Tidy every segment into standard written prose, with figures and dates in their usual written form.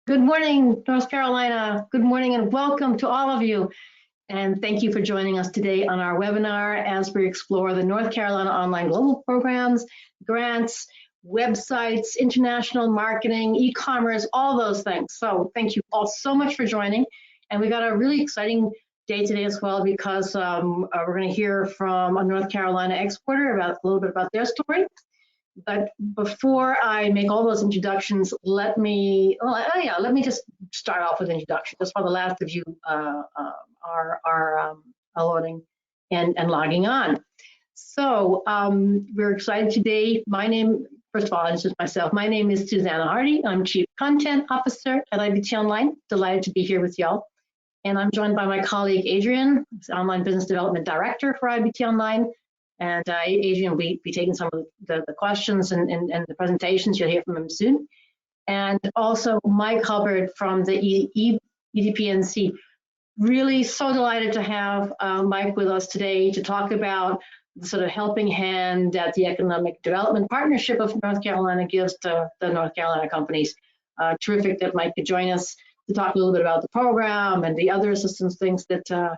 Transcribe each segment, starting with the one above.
Good morning, North Carolina. Good morning and welcome to all of you. And thank you for joining us today on our webinar as we explore the North Carolina online global programs, grants, websites, international marketing, e-commerce, all those things. So thank you all so much for joining. And we got a really exciting day today as well because we're going to hear from a North Carolina exporter about a little bit about their story. But before I make all those introductions, let me just start off with introduction. That's why the last of you are loading and logging on. So we're excited today. First of all, this is myself. My name is Susanna Hardy. I'm Chief Content Officer at IBT Online. Delighted to be here with y'all. And I'm joined by my colleague, Adrian, Online Business Development Director for IBT Online. And Adrian will be taking some of the questions and the presentations. You'll hear from him soon. And also Mike Hubbard from the Edpnc. Really so delighted to have Mike with us today to talk about the sort of helping hand that the Economic Development Partnership of North Carolina gives to the North Carolina companies. Terrific that Mike could join us to talk a little bit about the program and the other assistance things that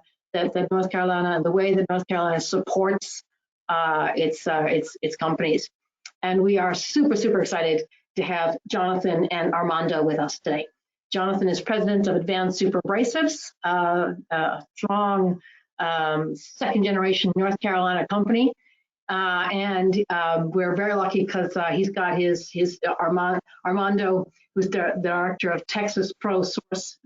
North Carolina and the way that North Carolina supports its companies. And we are super excited to have Jonathan and Armando with us today. Jonathan is president of Advanced Superabrasives, a strong second generation North Carolina company. And we're very lucky because he's got his Armando, who's the director of Texas Pro Source,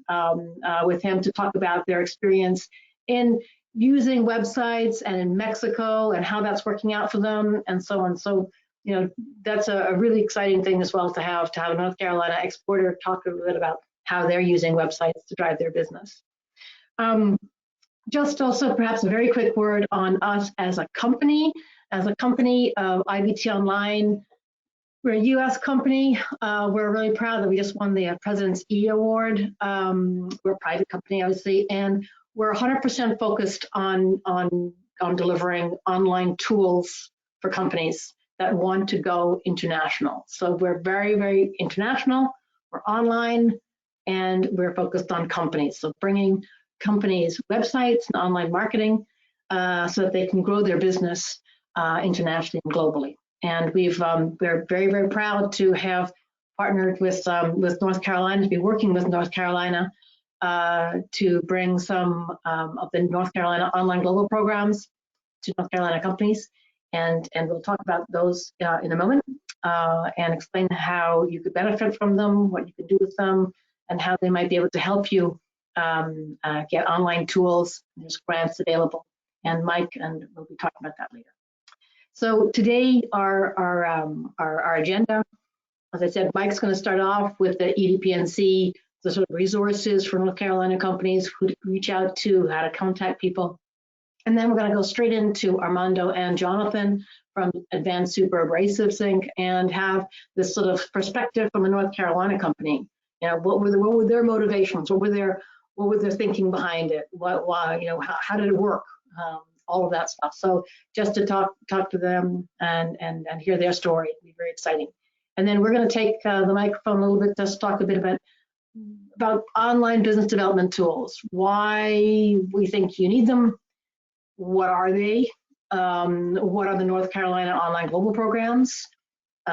with him to talk about their experience in using websites and in Mexico and how that's working out for them and so on. So, you know, that's a really exciting thing as well to have a North Carolina exporter talk a little bit about how they're using websites to drive their business. Just also perhaps a very quick word on us as a company. As a company of IBT Online, we're a US company. We're really proud that we just won the President's E Award. We're a private company, obviously, and we're 100% focused on delivering online tools for companies that want to go international. So we're very international, we're online, and we're focused on companies. So bringing companies websites and online marketing so that they can grow their business internationally and globally. And we're very proud to have partnered with North Carolina, to be working with North Carolina to bring some of the North Carolina online global programs to North Carolina companies. And we'll talk about those in a moment and explain how you could benefit from them, what you can do with them, and how they might be able to help you get online tools. There's grants available. And Mike, and we'll be talking about that later. So today, our agenda, as I said, Mike's going to start off with the Edpnc, the sort of resources for North Carolina companies, who to reach out to, how to contact people. And then we're going to go straight into Armando and Jonathan from Advanced Superabrasives Inc. and have this sort of perspective from a North Carolina company. You know, what were their motivations? What were their thinking behind it? Why? You know, how did it work? All of that stuff. So just to talk to them and hear their story, it'll be very exciting. And then we're going to take the microphone a little bit, just talk a bit about online business development tools, why we think you need them, what are they, what are the North Carolina online global programs, you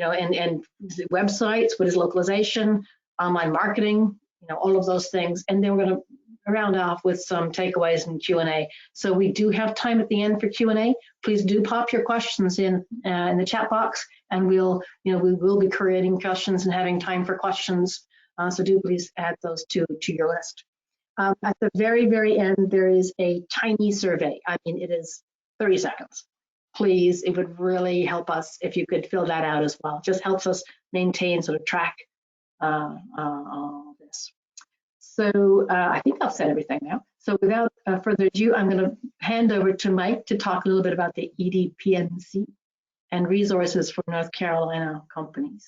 know, and websites, what is localization, online marketing, you know, all of those things. And then we're going to round off with some takeaways and Q&A. So we do have time at the end for Q&A. Please do pop your questions in the chat box, and we will be creating questions and having time for questions. So do please add those to your list. At the very end, there is a tiny survey. I mean, it is 30 seconds. Please, it would really help us if you could fill that out as well. Just helps us maintain, sort of track all this. So I think I've said everything now. So without further ado, I'm going to hand over to Mike to talk a little bit about the Edpnc and resources for North Carolina companies.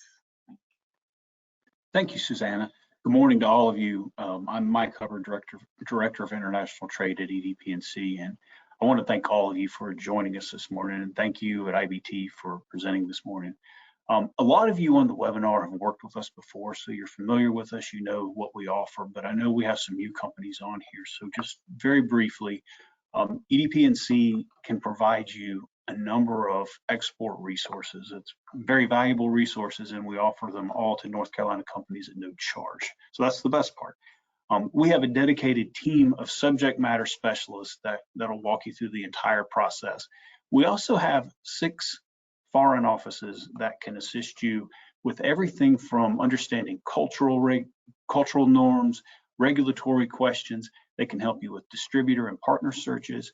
Thank you, Susanna. Good morning to all of you. I'm Mike Hubbard, Director of International Trade at Edpnc, and I want to thank all of you for joining us this morning, and thank you at IBT for presenting this morning. A lot of you on the webinar have worked with us before, so you're familiar with us, you know what we offer, but I know we have some new companies on here. So just very briefly, Edpnc can provide you a number of export resources. It's very valuable resources, and we offer them all to North Carolina companies at no charge. So that's the best part. We have a dedicated team of subject matter specialists that'll walk you through the entire process. We also have 6 foreign offices that can assist you with everything from understanding cultural norms, regulatory questions. They can help you with distributor and partner searches.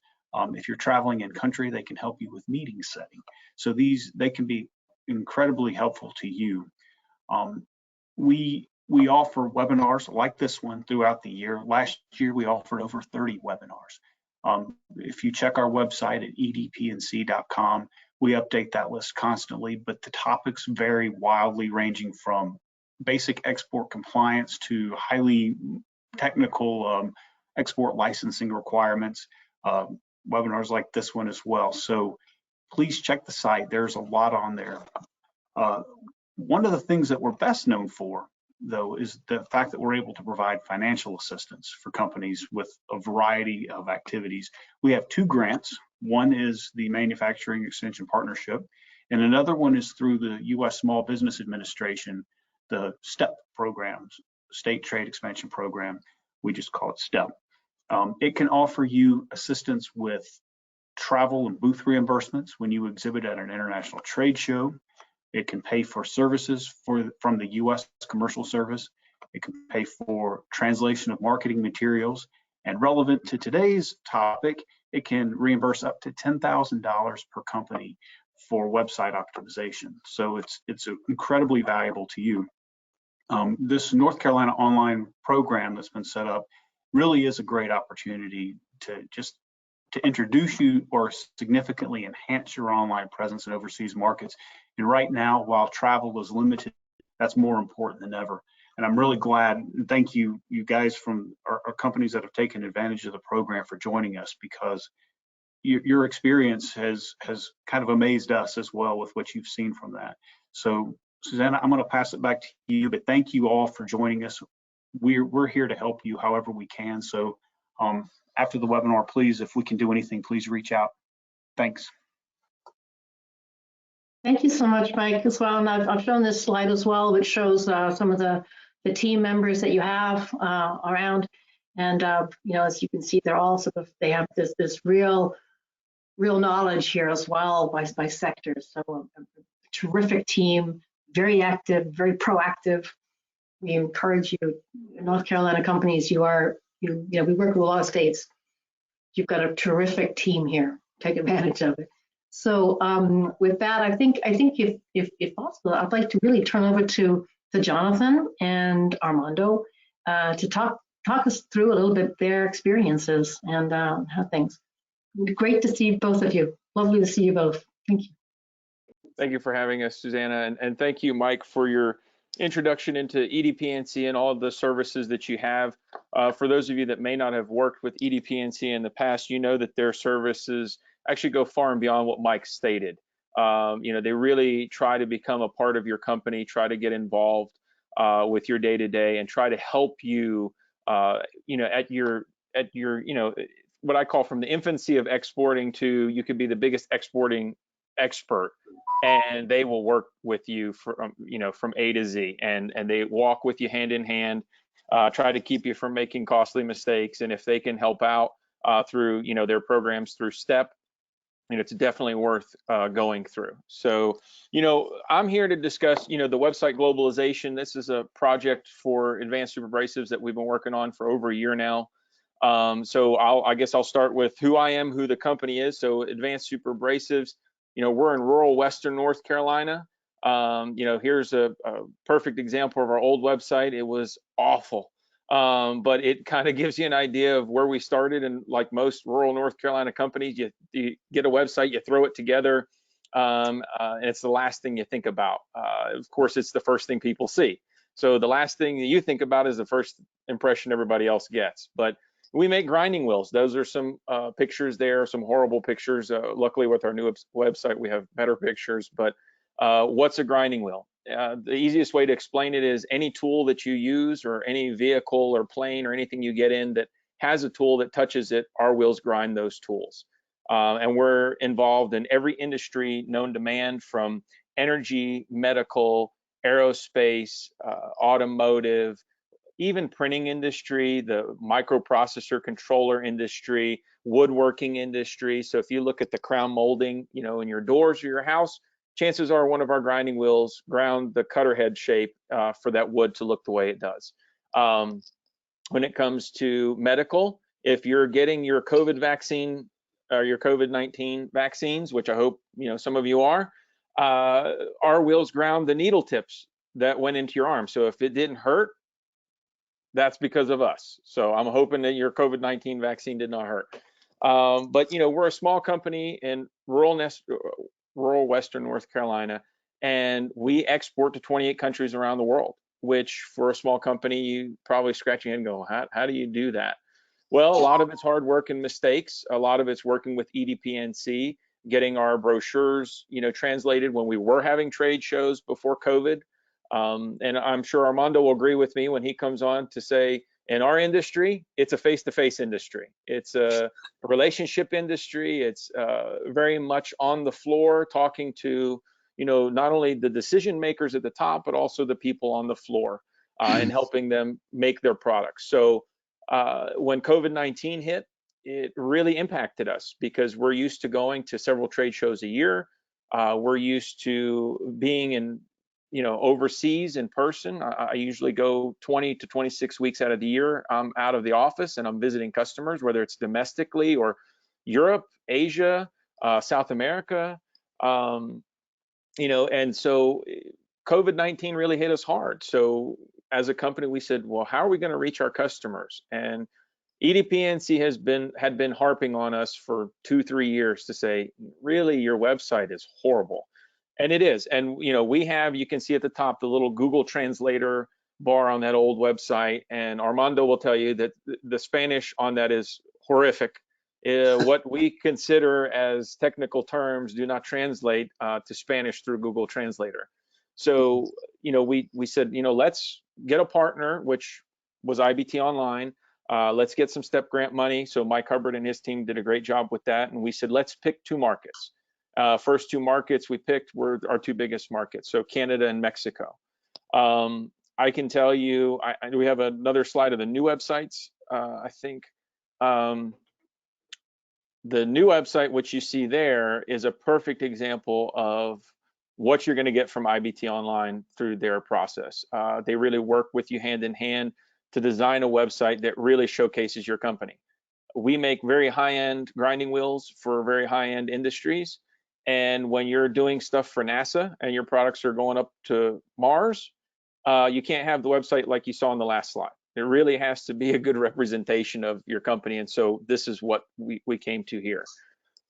If you're traveling in country, they can help you with meeting setting. So they can be incredibly helpful to you. We offer webinars like this one throughout the year. Last year, we offered over 30 webinars. If you check our website at edpnc.com, we update that list constantly, but the topics vary wildly, ranging from basic export compliance to highly technical export licensing requirements, webinars like this one as well. So please check the site. There's a lot on there. One of the things that we're best known for, though, is the fact that we're able to provide financial assistance for companies with a variety of activities. We have 2 grants. One is the Manufacturing Extension Partnership, and another one is through the U.S. Small Business Administration, the STEP programs, State Trade Expansion Program. We just call it STEP. It can offer you assistance with travel and booth reimbursements when you exhibit at an international trade show. It can pay for services from the U.S. Commercial Service. It can pay for translation of marketing materials. And relevant to today's topic, it can reimburse up to $10,000 per company for website optimization. So it's incredibly valuable to you. This North Carolina online program that's been set up really is a great opportunity to introduce you or significantly enhance your online presence in overseas markets. And right now, while travel is limited, that's more important than ever. And I'm really glad, and thank you guys from our companies that have taken advantage of the program for joining us, because your experience has kind of amazed us as well with what you've seen from that. So Susanna, I'm going to pass it back to you, but thank you all for joining us. We're here to help you however we can. So after the webinar, please, if we can do anything, please reach out. Thanks. Thank you so much, Mike, as well. And I've shown this slide as well, which shows some of the team members that you have around. And you know, as you can see, they're all they have this real knowledge here as well by sectors. So a terrific team, very active, very proactive. We encourage you, North Carolina companies. We work with a lot of states. You've got a terrific team here. Take advantage of it. So with that, I think if possible, I'd like to really turn over to Jonathan and Armando to talk us through a little bit their experiences and how things. Great to see both of you. Lovely to see you both. Thank you. Thank you for having us, Susanna, and thank you, Mike, for your introduction into Edpnc and all of the services that you have. For those of you that may not have worked with Edpnc in the past, you know that their services actually go far and beyond what Mike stated. They really try to become a part of your company, try to get involved with your day-to-day, and try to help you, at your what I call from the infancy of exporting to you could be the biggest exporting expert, and they will work with you from A to Z, and they walk with you hand in hand, try to keep you from making costly mistakes, and if they can help out through their programs through STEP, it's definitely worth going through. So I'm here to discuss the website globalization. This is a project for Advanced Superabrasives that we've been working on for over a year now. So I guess I'll start with who I am, who the company is. So Advanced Superabrasives, we're in rural Western North Carolina. Here's a perfect example of our old website. It was awful, but it kind of gives you an idea of where we started. And like most rural North Carolina companies, you get a website, you throw it together, and it's the last thing you think about. Of course, it's the first thing people see. So the last thing that you think about is the first impression everybody else gets. But we make grinding wheels. Those are some pictures there, some horrible pictures. Luckily, with our new website, we have better pictures. But What's a grinding wheel? The easiest way to explain it is any tool that you use or any vehicle or plane or anything you get in that has a tool that touches it, our wheels grind those tools. And we're involved in every industry known to man, from energy, medical, aerospace, automotive, even printing industry, the microprocessor controller industry, woodworking industry. So if you look at the crown molding, in your doors or your house, chances are one of our grinding wheels ground the cutter head shape for that wood to look the way it does. When it comes to medical, if you're getting your COVID vaccine or your COVID-19 vaccines, which I hope some of you are, our wheels ground the needle tips that went into your arm. So if it didn't hurt, that's because of us. So I'm hoping that your COVID-19 vaccine did not hurt. But we're a small company in rural Western North Carolina, and we export to 28 countries around the world, which for a small company, you probably scratch your head and go, how do you do that? Well, a lot of it's hard work and mistakes. A lot of it's working with Edpnc, getting our brochures, translated when we were having trade shows before COVID. And I'm sure Armando will agree with me when he comes on to say, in our industry, it's a face-to-face industry. It's a relationship industry. It's very much on the floor, talking to, not only the decision makers at the top, but also the people on the floor and helping them make their products. So when COVID-19 hit, it really impacted us because we're used to going to several trade shows a year. We're used to being in overseas in person. I usually go 20 to 26 weeks out of the year. I'm out of the office and I'm visiting customers, whether it's domestically or Europe, Asia, South America, and so COVID-19 really hit us hard. So as a company, we said, well, how are we going to reach our customers? And Edpnc had been harping on us for 2-3 years to say, really, your website is horrible. And it is. And you can see at the top the little Google translator bar on that old website. And Armando will tell you that the Spanish on that is horrific. What we consider as technical terms do not translate to Spanish through Google Translator. So we said, let's get a partner, which was IBT Online. Let's get some STEP grant money. So Mike Hubbard and his team did a great job with that. And we said, let's pick 2 markets. First 2 markets we picked were our 2 biggest markets, so Canada and Mexico. I can tell you, we have another slide of the new websites. I think the new website, which you see there, is a perfect example of what you're going to get from IBT Online through their process. They really work with you hand in hand to design a website that really showcases your company. We make very high-end grinding wheels for very high-end industries. And when you're doing stuff for NASA and your products are going up to Mars, you can't have the website like you saw in the last slide. It really has to be a good representation of your company. And so this is what we came to here.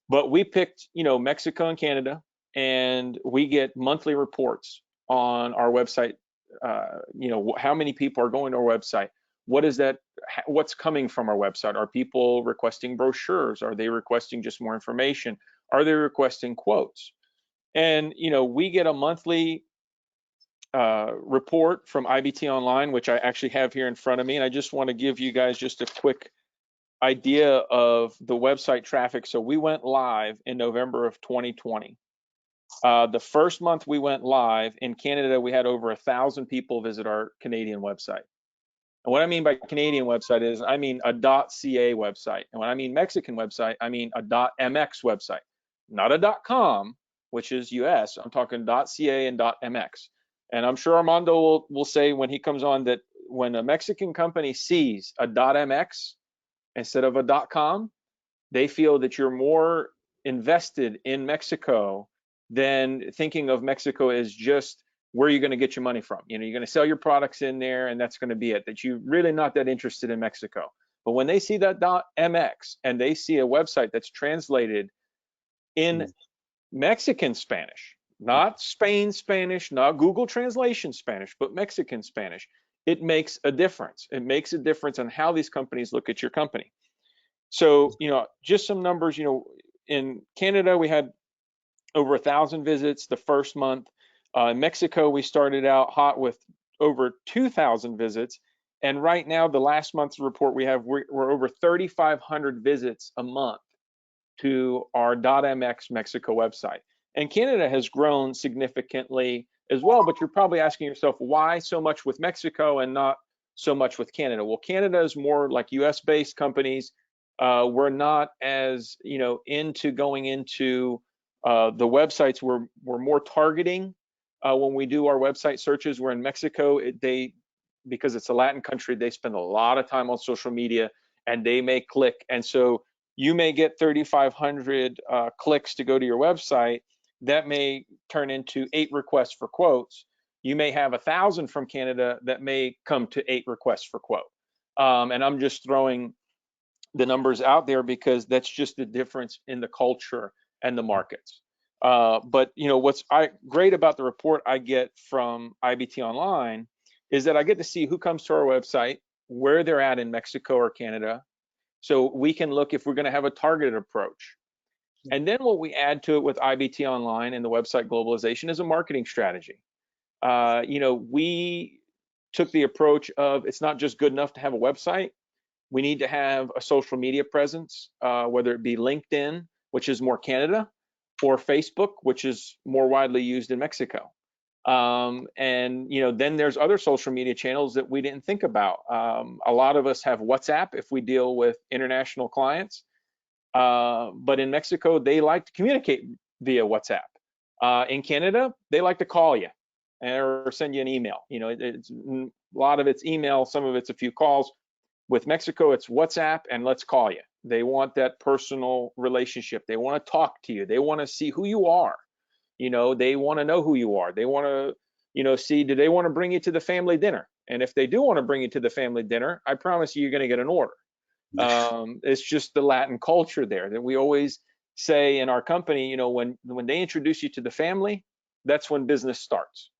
But we picked, Mexico and Canada, and we get monthly reports on our website. How many people are going to our website? What is that? What's coming from our website? Are people requesting brochures? Are they requesting just more information? Are they requesting quotes? And we get a monthly report from IBT Online, which I actually have here in front of me, and I just want to give you guys just a quick idea of the website traffic. So we went live in November of 2020. The first month we went live in Canada, we had over 1,000 people visit our Canadian website. And what I mean by Canadian website is, I mean a .ca website. And when I mean Mexican website, I mean a .mx website, not a .com, which is US. I'm talking .ca and .mx. And I'm sure Armando will say when he comes on that when a Mexican company sees a .mx instead of a .com, they feel that you're more invested in Mexico than thinking of Mexico as just where you're going to get your money from. You're going to sell your products in there and that's going to be it, that you're really not that interested in Mexico. But when they see that .mx and they see a website that's translated in Mexican Spanish, not Spain Spanish, not Google Translation Spanish, but Mexican Spanish, it makes a difference. It makes a difference on how these companies look at your company. So, just some numbers, in Canada, we had over 1,000 visits the first month. In Mexico, we started out hot with over 2,000 visits. And right now, the last month's report we have, we're over 3,500 visits a month to our .mx Mexico website. And Canada has grown significantly as well, but you're probably asking yourself, why so much with Mexico and not so much with Canada? Well, Canada is more like US-based companies. We're not as, into going into the websites. We're more targeting when we do our website searches. We're in Mexico. Because it's a Latin country, they spend a lot of time on social media and they may click. And so you may get 3,500 clicks to go to your website. That may turn into 8 requests for quotes. You may have 1,000 from Canada that may come to 8 requests for quote. And I'm just throwing the numbers out there because that's just the difference in the culture and the markets. But what's great about the report I get from IBT Online is that I get to see who comes to our website, where they're at in Mexico or Canada, so we can look if we're going to have a targeted approach. And then what we add to it with IBT Online and the website globalization is a marketing strategy. We took the approach of it's not just good enough to have a website. We need to have a social media presence, whether it be LinkedIn, which is more Canada, or Facebook, which is more widely used in Mexico. Then there's other social media channels that we didn't think about. A lot of us have WhatsApp if we deal with international clients, but in Mexico, they like to communicate via WhatsApp. In Canada, they like to call you or send you an email. It's a lot of it's email, some of it's a few calls. With Mexico, it's WhatsApp and let's call you. They want that personal relationship. They want to talk to you. They want to see who you are. They want to know who you are. They want to, see, do they want to bring you to the family dinner? And if they do want to bring you to the family dinner, I promise you're going to get an order. It's just the Latin culture there that we always say in our company, when they introduce you to the family, that's when business starts.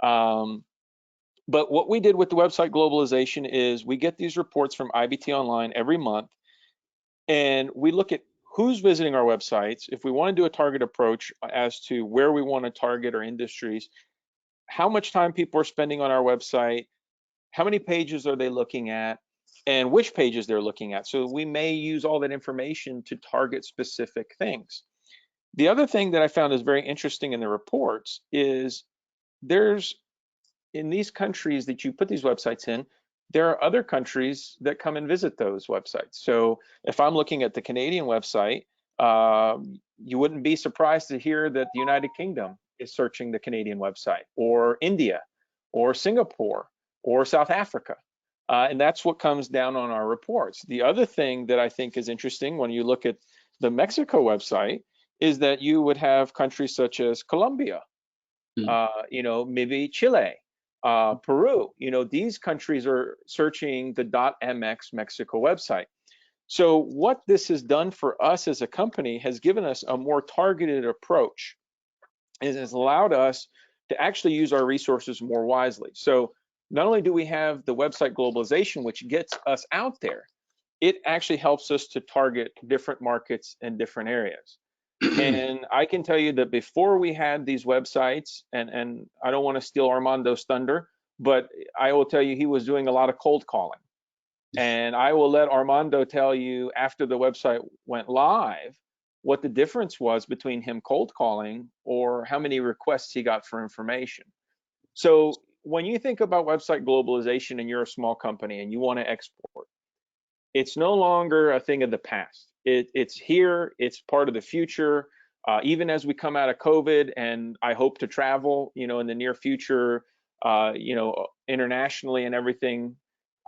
But what we did with the website globalization is we get these reports from IBT Online every month, and we look at who's visiting our websites. If we want to do a target approach as to where we want to target our industries, how much time people are spending on our website, how many pages are they looking at, and which pages they're looking at. So we may use all that information to target specific things. The other thing that I found is very interesting in the reports is in these countries that you put these websites in, there are other countries that come and visit those websites. So if I'm looking at the Canadian website, you wouldn't be surprised to hear that the United Kingdom is searching the Canadian website, or India, or Singapore, or South Africa. And that's what comes down on our reports. The other thing that I think is interesting when you look at the Mexico website is that you would have countries such as Colombia, maybe Chile, Peru. These countries are searching the .mx Mexico website. So what this has done for us as a company has given us a more targeted approach. It has allowed us to actually use our resources more wisely. So not only do we have the website globalization, which gets us out there, it actually helps us to target different markets in different areas. And I can tell you that before we had these websites, and I don't want to steal Armando's thunder, but I will tell you he was doing a lot of cold calling. And I will let Armando tell you after the website went live what the difference was between him cold calling or how many requests he got for information. So when you think about website globalization and you're a small company and you want to export, it's no longer a thing of the past. It's here, it's part of the future. Even as we come out of COVID, and I hope to travel, in the near future, internationally and everything,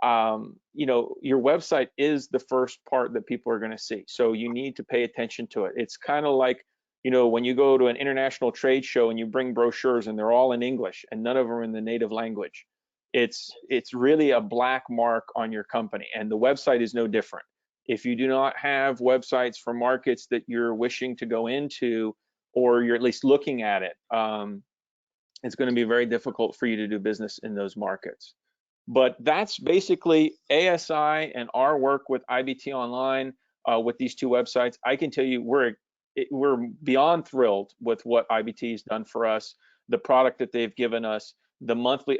your website is the first part that people are going to see. So you need to pay attention to it. It's kind of like, when you go to an international trade show and you bring brochures and they're all in English and none of them are in the native language. It's really a black mark on your company, and the website is no different. If you do not have websites for markets that you're wishing to go into, or you're at least looking at it, it's going to be very difficult for you to do business in those markets. But that's basically ASI and our work with IBT Online with these two websites. I can tell you we're beyond thrilled with what IBT has done for us. the product that they've given us, the monthly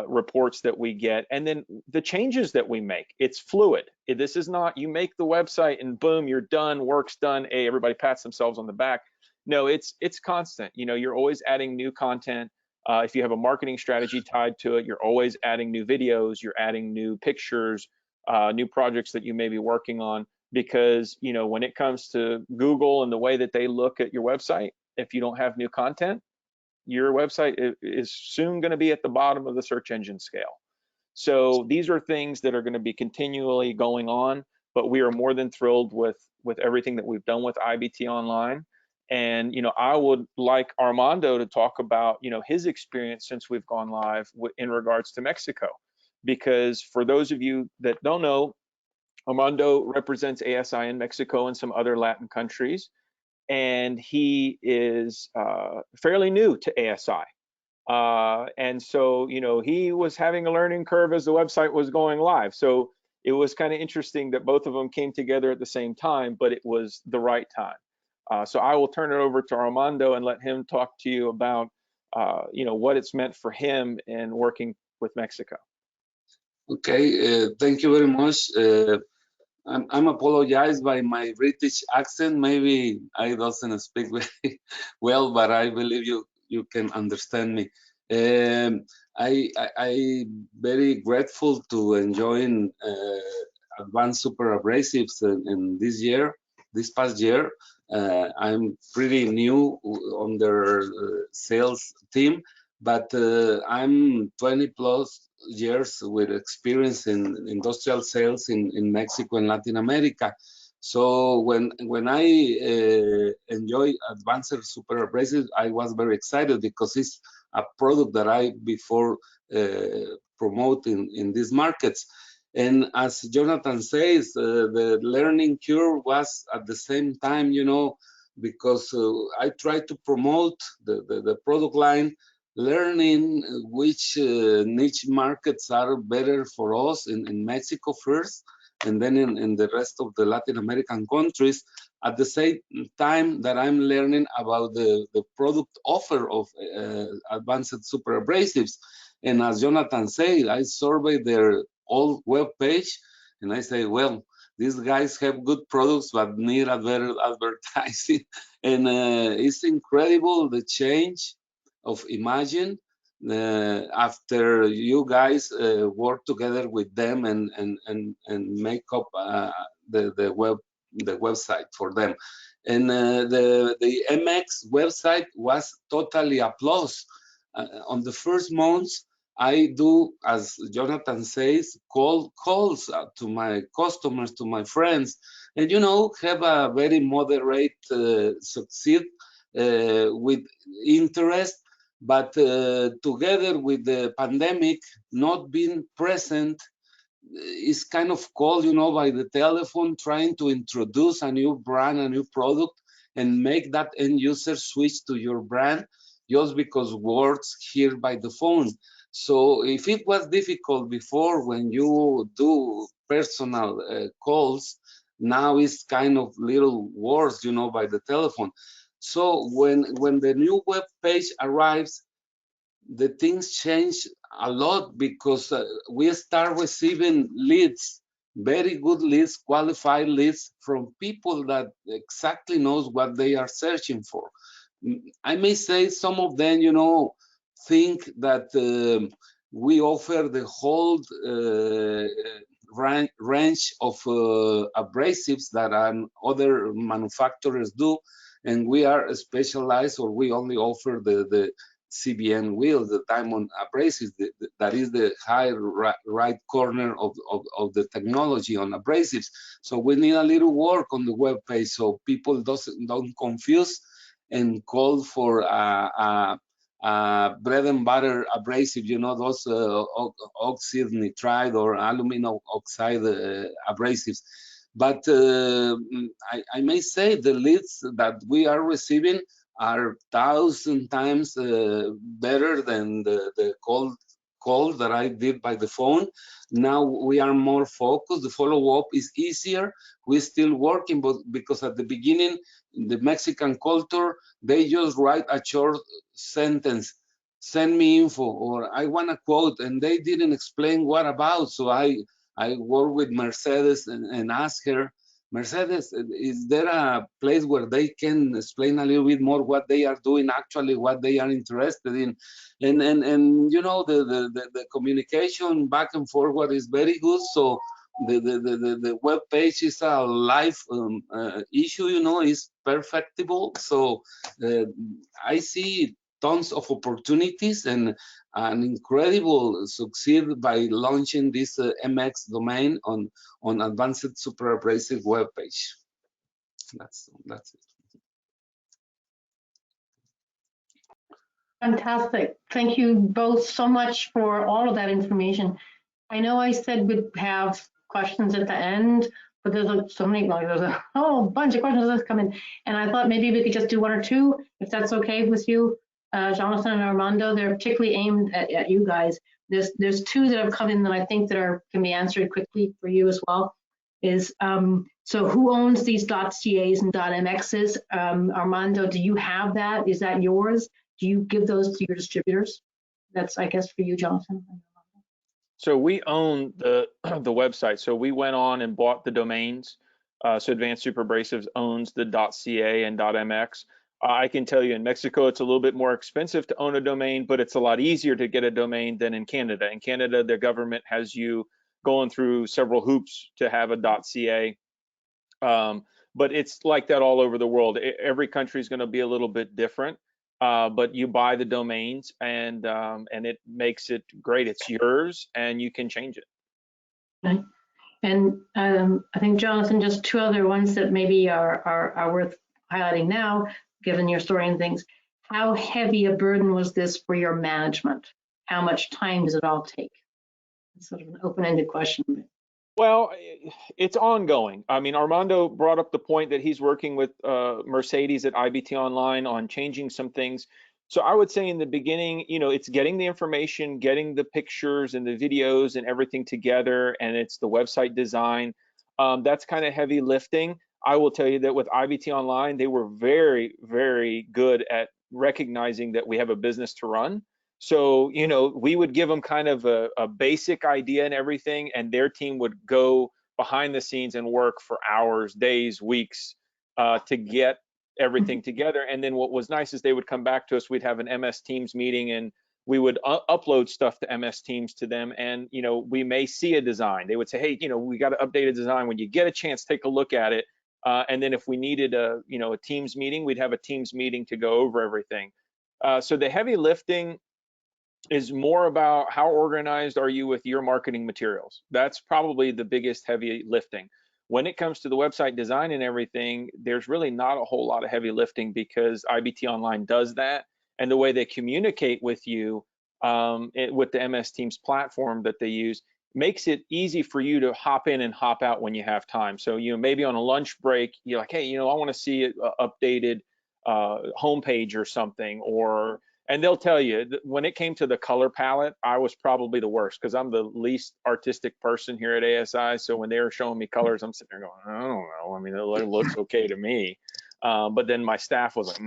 reports that we get, and then the changes that we make. It's fluid. This is not you make the website and boom, you're done, work's done. Hey, everybody pats themselves on the back. No, it's constant. You know, you're always adding new content. If you have a marketing strategy tied to it, you're always adding new videos, you're adding new pictures, new projects that you may be working on. Because, you know, when it comes to Google and the way that they look at your website, if you don't have new content, your website is soon going to be at the bottom of the search engine scale. So these are things that are going to be continually going on, but we are more than thrilled with everything that we've done with IBT Online. And, you know, I would like Armando to talk about, you know, his experience since we've gone live in regards to Mexico. Because for those of you that don't know, Armando represents ASI in Mexico and some other Latin countries, and he is fairly new to ASI. And so, you know, he was having a learning curve as the website was going live. So it was kind of interesting that both of them came together at the same time, but it was the right time. So I will turn it over to Armando and let him talk to you about, you know, what it's meant for him in working with Mexico. Okay, thank you very much. I'm apologize by my British accent. Maybe I doesn't speak very well, but I believe you can understand me. I very grateful to enjoying Advanced Superabrasives in this past year. I'm pretty new on their sales team, but I'm 20 plus years with experience in industrial sales in Mexico and Latin America. So when I enjoy Advanced Superabrasives, I was very excited because it's a product that I before promote in these markets. And as Jonathan says, the learning curve was at the same time, you know, because I try to promote the product line, learning which niche markets are better for us in Mexico first, and then in the rest of the Latin American countries, at the same time that I'm learning about the product offer of Advanced Superabrasives. And as Jonathan said, I surveyed their old web page, and I say, well, these guys have good products but need a better advertising. And it's incredible the change of imagine after you guys work together with them and make up the website for them. And the MX website was totally applause. On the first months, I do, as Jonathan says, calls to my customers, to my friends, and you know, have a very moderate succeed with interest. But together with the pandemic, not being present is kind of cold, you know, by the telephone, trying to introduce a new brand, a new product, and make that end user switch to your brand just because words hear by the phone. So if it was difficult before when you do personal calls, now it's kind of little worse, you know, by the telephone. So when the new web page arrives, the things change a lot because we start receiving leads, very good leads, qualified leads from people that exactly knows what they are searching for. I may say some of them, you know, think that we offer the whole range of abrasives that other manufacturers do, and we are specialized, or we only offer the CBN wheel, the diamond abrasives, that is the high right corner of the technology on abrasives. So we need a little work on the web page so people don't confuse and call for a bread and butter abrasive, you know, those oxide nitride or aluminum oxide abrasives. But I may say the leads that we are receiving are 1,000 times better than the call that I did by the phone. Now we are more focused. The follow-up is easier. We're still working, but because at the beginning, in the Mexican culture, they just write a short sentence. send me info, or I want a quote, and they didn't explain what about. So I work with Mercedes and ask her, Mercedes, is there a place where they can explain a little bit more what they are doing actually, what they are interested in? And you know, the communication back and forward is very good. So the web page is a live issue, you know, is perfectible. So I see tons of opportunities and an incredible succeed by launching this MX domain on advanced superabrasive web page. That's it. Fantastic. Thank you both so much for all of that information. I know I said we'd have questions at the end, but there's so many, like, there's a whole bunch of questions that's come in. And I thought maybe we could just do one or two, if that's okay with you, Jonathan and Armando. They're particularly aimed at you guys. There's two that have come in that I think that can be answered quickly for you as well. So who owns these .cas and .mx's? Armando, do you have that? Is that yours? Do you give those to your distributors? That's, I guess, for you, Jonathan. So we own the website. So we went on and bought the domains. So Advanced Superabrasives owns the .ca and .mx. I can tell you in Mexico, it's a little bit more expensive to own a domain, but it's a lot easier to get a domain than in Canada. In Canada, the government has you going through several hoops to have a .ca. But it's like that all over the world. Every country is going to be a little bit different. But you buy the domains, and it makes it great. It's yours, and you can change it. Okay. And I think, Jonathan, just two other ones that maybe are worth highlighting now, given your story and things. How heavy a burden was this for your management? How much time does it all take? It's sort of an open-ended question. Well, it's ongoing. I mean, Armando brought up the point that he's working with Mercedes at IBT Online on changing some things. So I would say in the beginning, you know, it's getting the information, getting the pictures and the videos and everything together, and it's the website design. That's kind of heavy lifting. I will tell you that with IBT Online, they were very, very good at recognizing that we have a business to run. So, you know, we would give them kind of a basic idea and everything, and their team would go behind the scenes and work for hours, days, weeks to get everything together. And then what was nice is they would come back to us. We'd have an MS Teams meeting, and we would upload stuff to MS Teams to them. And, you know, we may see a design. They would say, hey, you know, we got to update a design. When you get a chance, take a look at it. And then if we needed a Teams meeting, we'd have a Teams meeting to go over everything. So the heavy lifting is more about how organized are you with your marketing materials. That's probably the biggest heavy lifting. When it comes to the website design and everything, there's really not a whole lot of heavy lifting because IBT Online does that. And the way they communicate with you with the MS Teams platform that they use makes it easy for you to hop in and hop out when you have time. So, you know, maybe on a lunch break, you're like, hey, you know, I want to see an updated homepage or something, and they'll tell you that when it came to the color palette, I was probably the worst because I'm the least artistic person here at ASI. So when they were showing me colors, I'm sitting there going, I don't know. I mean, it looks okay to me. But then my staff was like,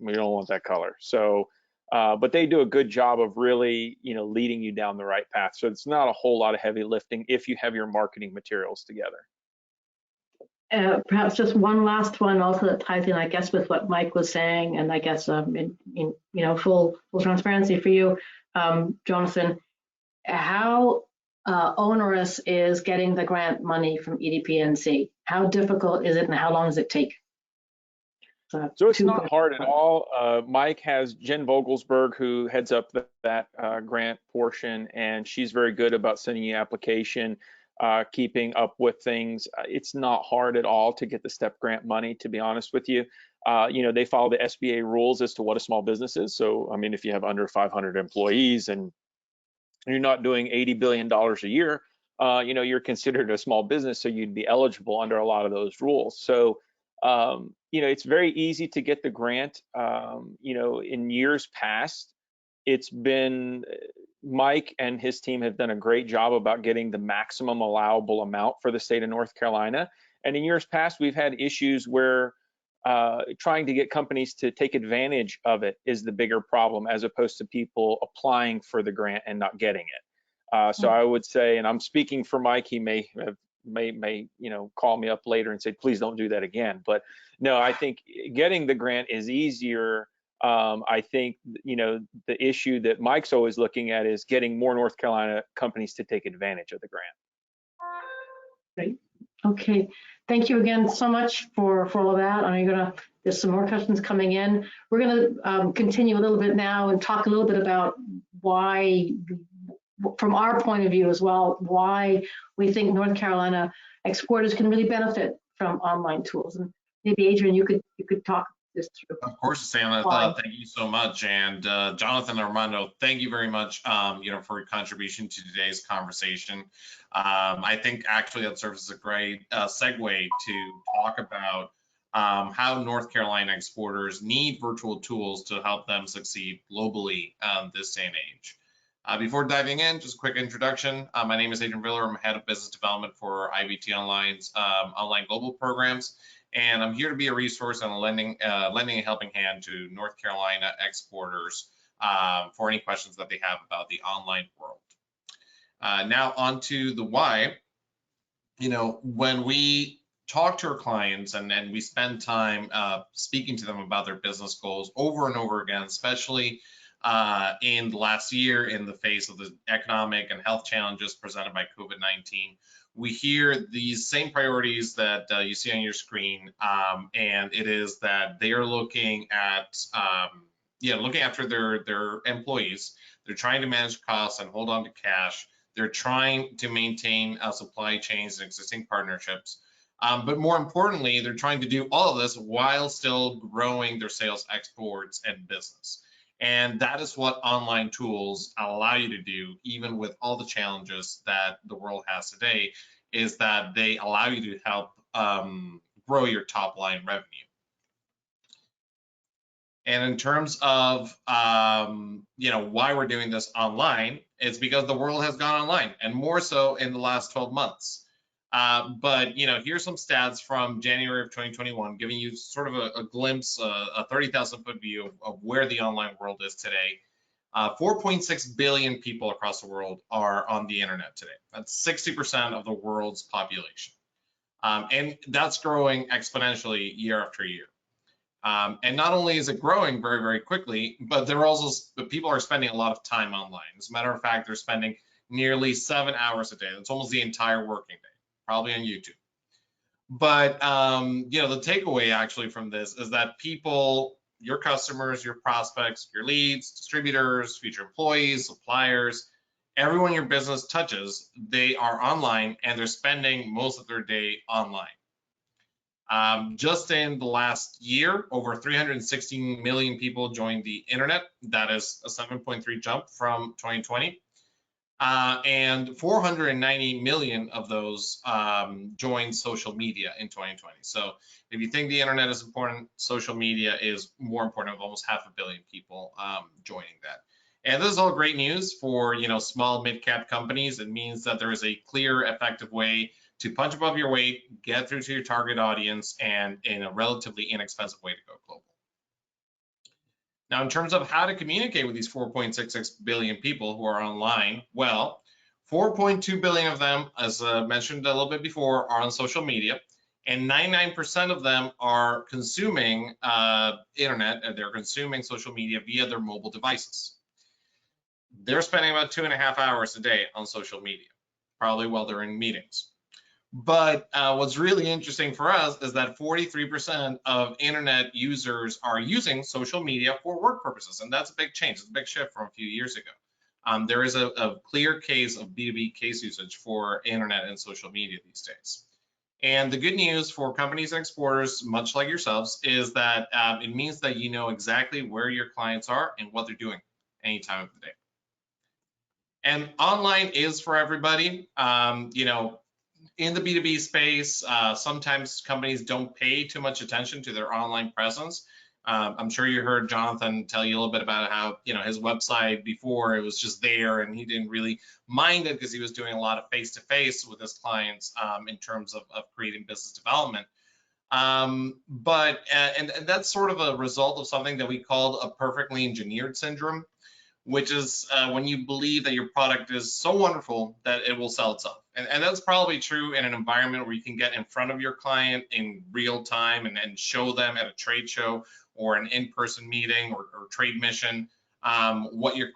we don't want that color. So, but they do a good job of really, you know, leading you down the right path. So it's not a whole lot of heavy lifting if you have your marketing materials together. Perhaps just one last one also that ties in, I guess, with what Mike was saying, and I guess in full transparency for you, Jonathan, how onerous is getting the grant money from Edpnc? How difficult is it, and how long does it take? So it's not hard at all. Mike has Jen Vogelsberg, who heads up that grant portion, and she's very good about sending you application. Keeping up with things. It's not hard at all to get the STEP grant money, to be honest with you. You know, they follow the SBA rules as to what a small business is. So, I mean, if you have under 500 employees and you're not doing $80 billion a year, you know, you're considered a small business, so you'd be eligible under a lot of those rules. So, you know, it's very easy to get the grant. You know, in years past, it's been Mike and his team have done a great job about getting the maximum allowable amount for the state of North Carolina. And in years past, we've had issues where trying to get companies to take advantage of it is the bigger problem, as opposed to people applying for the grant and not getting it. So I would say, and I'm speaking for Mike, he may call me up later and say, please don't do that again. But no, I think getting the grant is easier. I think, the issue that Mike's always looking at is getting more North Carolina companies to take advantage of the grant. Great. Okay. Thank you again so much for all of that. There's some more questions coming in. We're gonna continue a little bit now and talk a little bit about why, from our point of view as well, why we think North Carolina exporters can really benefit from online tools. And maybe Adrian, you could talk this through. Of course, Susanna. Thank you so much. And Jonathan, Armando, thank you very much, for your contribution to today's conversation. I think actually that serves as a great segue to talk about how North Carolina exporters need virtual tools to help them succeed globally this day and age. Before diving in, just a quick introduction. My name is Adrian Viller. I'm head of business development for IBT Online's online global programs. And I'm here to be a resource and lending a helping hand to North Carolina exporters for any questions that they have about the online world. Now on to the why. When we talk to our clients and we spend time speaking to them about their business goals over and over again, especially in the last year in the face of the economic and health challenges presented by COVID-19, we hear these same priorities that you see on your screen, and it is that they are looking at, looking after their employees. They're trying to manage costs and hold on to cash. They're trying to maintain supply chains and existing partnerships. But more importantly, they're trying to do all of this while still growing their sales, exports, and business. And that is what online tools allow you to do, even with all the challenges that the world has today, is that they allow you to help grow your top line revenue. And in terms of why we're doing this online, it's because the world has gone online, and more so in the last 12 months. But here's some stats from January of 2021, giving you sort of a glimpse, a 30,000-foot view of where the online world is today. 4.6 billion people across the world are on the internet today. That's 60% of the world's population. And that's growing exponentially year after year. And not only is it growing very, very quickly, but people are spending a lot of time online. As a matter of fact, they're spending nearly 7 hours a day. That's almost the entire working day, probably on YouTube. But the takeaway actually from this is that people, your customers, your prospects, your leads, distributors, future employees, suppliers, everyone your business touches, they are online and they're spending most of their day online. Just in the last year, over 316 million people joined the internet. That is a 7.3 jump from 2020. And 490 million of those joined social media in 2020. So if you think the internet is important, social media is more important, with almost 500 million people joining that. And this is all great news for small mid-cap companies. It means that there is a clear, effective way to punch above your weight, get through to your target audience, and in a relatively inexpensive way to go global. Now, in terms of how to communicate with these 4.66 billion people who are online, well, 4.2 billion of them, as mentioned a little bit before, are on social media, and 99% of them are consuming internet, and they're consuming social media via their mobile devices. They're spending about 2.5 hours a day on social media, probably while they're in meetings. But what's really interesting for us is that 43% of internet users are using social media for work purposes, and that's a big change. It's a big shift from a few years ago. There is a clear case of B2B case usage for internet and social media these days. And the good news for companies and exporters, much like yourselves, is that it means that you know exactly where your clients are and what they're doing any time of the day. And online is for everybody. In the B2B space, sometimes companies don't pay too much attention to their online presence. I'm sure you heard Jonathan tell you a little bit about how, his website before, it was just there and he didn't really mind it because he was doing a lot of face-to-face with his clients in terms of creating business development. But that's sort of a result of something that we called a perfectly engineered syndrome, which is when you believe that your product is so wonderful that it will sell itself. And that's probably true in an environment where you can get in front of your client in real time and show them at a trade show or an in-person meeting or trade mission what your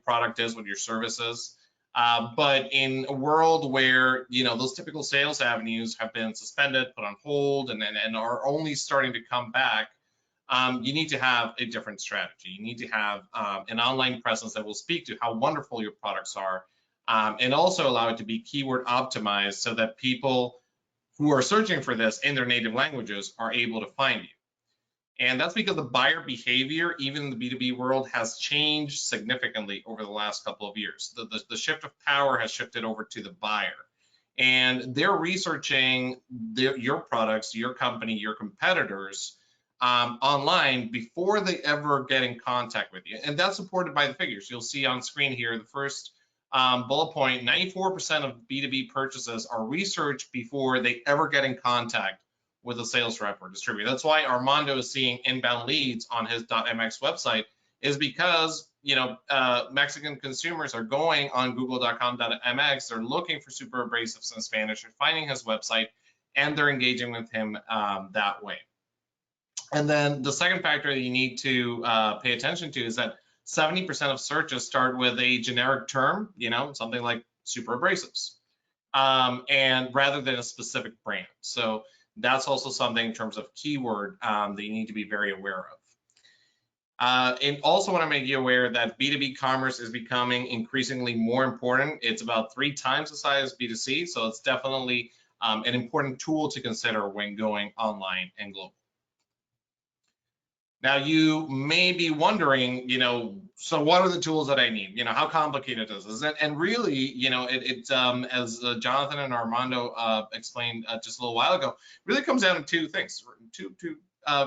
product is, what your service is. But in a world where, you know, those typical sales avenues have been suspended, put on hold, and are only starting to come back, you need to have a different strategy. You need to have an online presence that will speak to how wonderful your products are, and also allow it to be keyword optimized so that people who are searching for this in their native languages are able to find you. And that's because the buyer behavior, even in the B2B world, has changed significantly over the last couple of years. The shift of power has shifted over to the buyer. And they're researching your products, your company, your competitors online before they ever get in contact with you. And that's supported by the figures. You'll see on screen here, the first bullet point, 94% of B2B purchases are researched before they ever get in contact with a sales rep or distributor. That's why Armando is seeing inbound leads on his .mx website, is because, you know, Mexican consumers are going on google.com.mx, they're looking for Superabrasives in Spanish, they're finding his website, and they're engaging with him that way. And then the second factor that you need to pay attention to is that 70% of searches start with a generic term, you know, something like Superabrasives, and rather than a specific brand. So that's also something in terms of keyword that you need to be very aware of. And also want to make you aware that B2B commerce is becoming increasingly more important. It's about 3 times the size of B2C, so it's definitely an important tool to consider when going online and global. Now, you may be wondering, you know, so what are the tools that I need? You know, how complicated is it? And really, you know, as Jonathan and Armando explained just a little while ago, really comes down to 2 things, two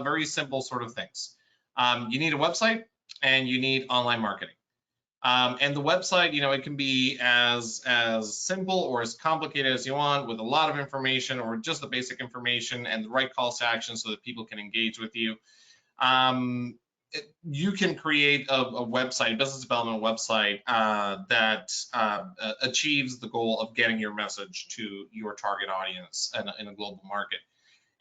very simple sort of things. You need a website and you need online marketing. And the website, you know, it can be as simple or as complicated as you want, with a lot of information or just the basic information and the right calls to action so that people can engage with you. You can create a website, business development website that achieves the goal of getting your message to your target audience in a global market.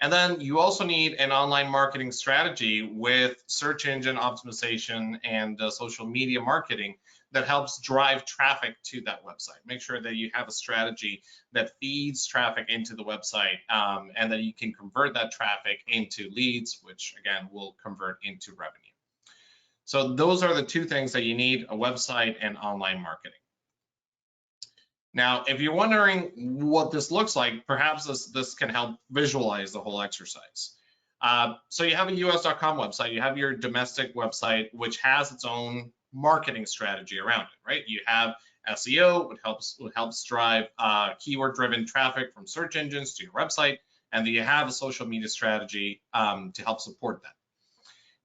And then you also need an online marketing strategy with search engine optimization and social media marketing that helps drive traffic to that website. Make sure that you have a strategy that feeds traffic into the website and that you can convert that traffic into leads, which again will convert into revenue. So those are the 2 things that you need: a website and online marketing. Now, if you're wondering what this looks like, perhaps this can help visualize the whole exercise. So you have a US.com website, you have your domestic website, which has its own marketing strategy around it, right? You have SEO, which helps drive keyword-driven traffic from search engines to your website, and then you have a social media strategy to help support that.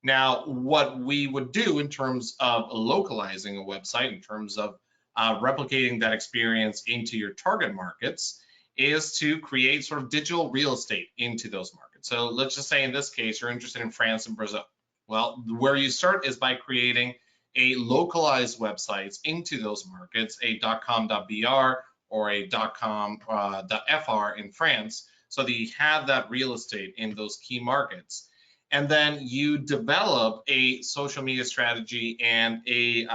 Now, what we would do in terms of localizing a website, in terms of replicating that experience into your target markets, is to create sort of digital real estate into those markets. So let's just say in this case, you're interested in France and Brazil. Well, where you start is by creating a localized websites into those markets, a .com.br or a .com.fr in France, so that you have that real estate in those key markets. And then you develop a social media strategy and a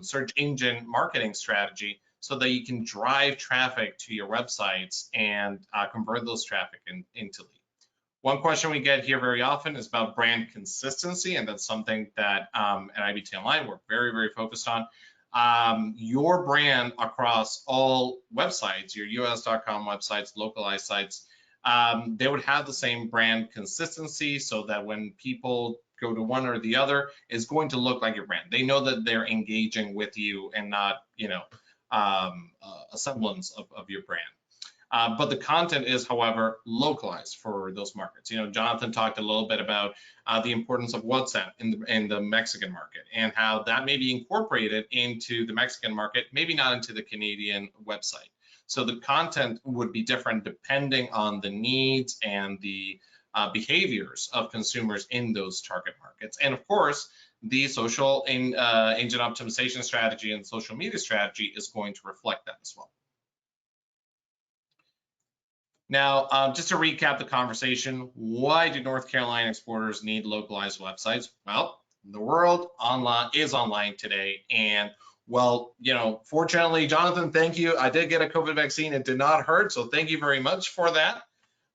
search engine marketing strategy so that you can drive traffic to your websites and convert those traffic into leads. One question we get here very often is about brand consistency, and that's something that at IBT Online we're very, very focused on. Your brand across all websites, your US.com websites, localized sites, they would have the same brand consistency so that when people go to one or the other, it's going to look like your brand. They know that they're engaging with you and not, you know, a semblance of your brand. But the content is, however, localized for those markets. You know, Jonathan talked a little bit about the importance of WhatsApp in the Mexican market and how that may be incorporated into the Mexican market, maybe not into the Canadian website. So the content would be different depending on the needs and the behaviors of consumers in those target markets. And of course, the social engine optimization strategy and social media strategy is going to reflect that as well. Now, just to recap the conversation, why do North Carolina exporters need localized websites? Well, the world is online today, and well, fortunately, Jonathan, thank you. I did get a COVID vaccine. It did not hurt, so thank you very much for that.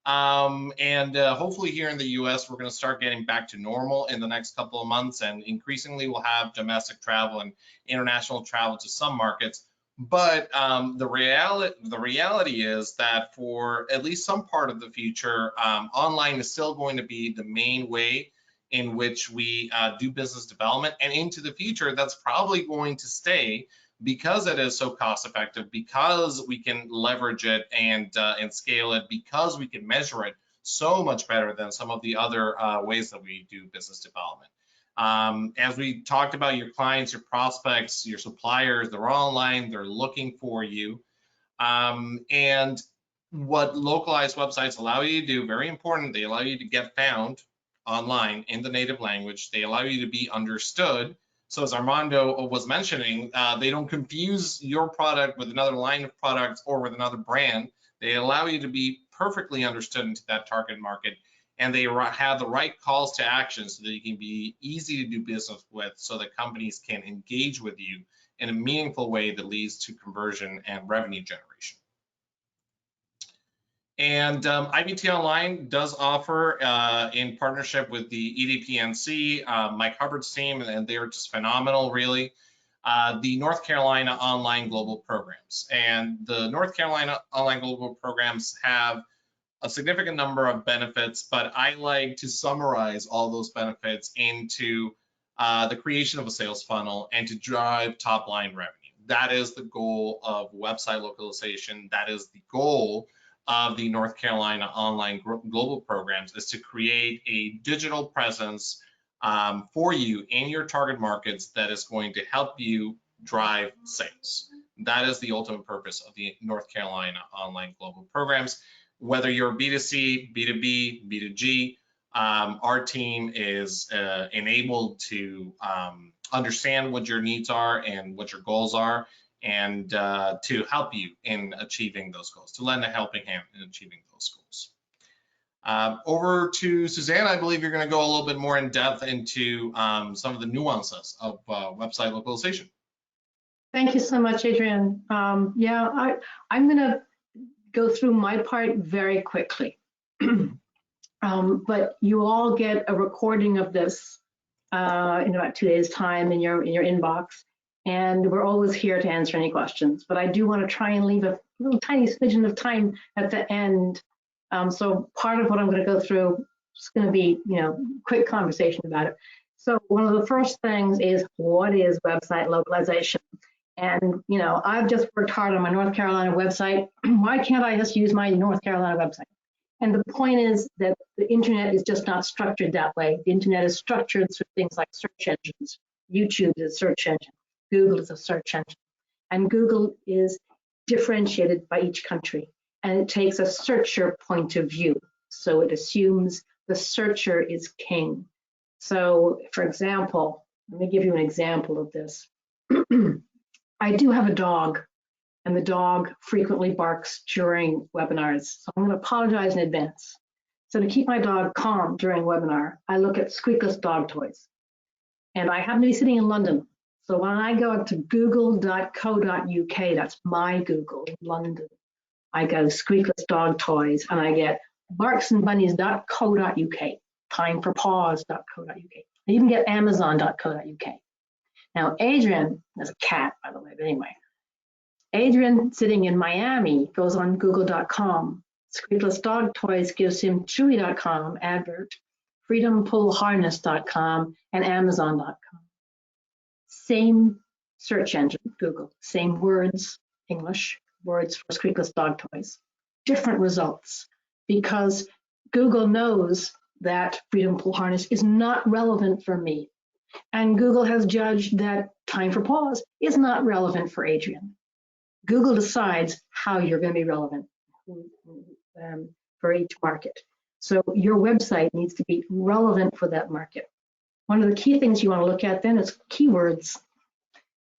Hopefully here in the US, we're going to start getting back to normal in the next couple of months, and increasingly we'll have domestic travel and international travel to some markets. But the reality is that for at least some part of the future, online is still going to be the main way in which we do business development, and into the future, that's probably going to stay because it is so cost effective, because we can leverage it and scale it, because we can measure it so much better than some of the other ways that we do business development. As we talked about, your clients, your prospects, your suppliers, they're all online, they're looking for you. And what localized websites allow you to do, very important, they allow you to get found online in the native language. They allow you to be understood. So as Armando was mentioning, they don't confuse your product with another line of products or with another brand. They allow you to be perfectly understood into that target market, and they have the right calls to action so that you can be easy to do business with, so that companies can engage with you in a meaningful way that leads to conversion and revenue generation. And IBT Online does offer, in partnership with the Edpnc, Mike Hubbard's team, and they are just phenomenal, really, the North Carolina Online Global Programs. And the North Carolina Online Global Programs have a significant number of benefits, but I like to summarize all those benefits into the creation of a sales funnel and to drive top line revenue. That is the goal of website localization. That is the goal of the North Carolina Online Global Programs, is to create a digital presence for you in your target markets that is going to help you drive sales. That is the ultimate purpose of the North Carolina Online Global Programs. Whether you're B2C, B2B, B2G, our team is enabled to understand what your needs are and what your goals are, and to help you in achieving those goals, to lend a helping hand in achieving those goals. Over to Susanna, I believe you're going to go a little bit more in depth into some of the nuances of website localization. Thank you so much, Adrian. Yeah, I'm going to go through my part very quickly. But you all get a recording of this in about 2 days' time in your inbox. And we're always here to answer any questions. But I do want to try and leave a little tiny smidgen of time at the end. So part of what I'm going to go through is going to be, quick conversation about it. So one of the first things is, what is website localization? And, I've just worked hard on my North Carolina website. Why can't I just use my North Carolina website? And the point is that the internet is just not structured that way. The internet is structured through things like search engines. YouTube is a search engine. Google is a search engine. And Google is differentiated by each country. And it takes a searcher point of view. So it assumes the searcher is king. So, for example, let me give you an example of this. I do have a dog, and the dog frequently barks during webinars. So I'm going to apologize in advance. So to keep my dog calm during webinar, I look at squeakless dog toys. And I happen to be sitting in London. So when I go to google.co.uk, that's my Google in London, I go squeakless dog toys, and I get barksandbunnies.co.uk, timeforpause.co.uk. I even get amazon.co.uk. Now, Adrian, there's a cat, by the way, but anyway. Adrian, sitting in Miami, goes on google.com. Squeakless dog toys gives him chewy.com advert, freedompullharness.com, and amazon.com. Same search engine, Google, same words, English, words for squeakless dog toys. Different results, because Google knows that Freedom Pull Harness is not relevant for me. And Google has judged that Time for Pause is not relevant for Adrian. Google decides how you're going to be relevant for each market. So your website needs to be relevant for that market. One of the key things you want to look at then is keywords.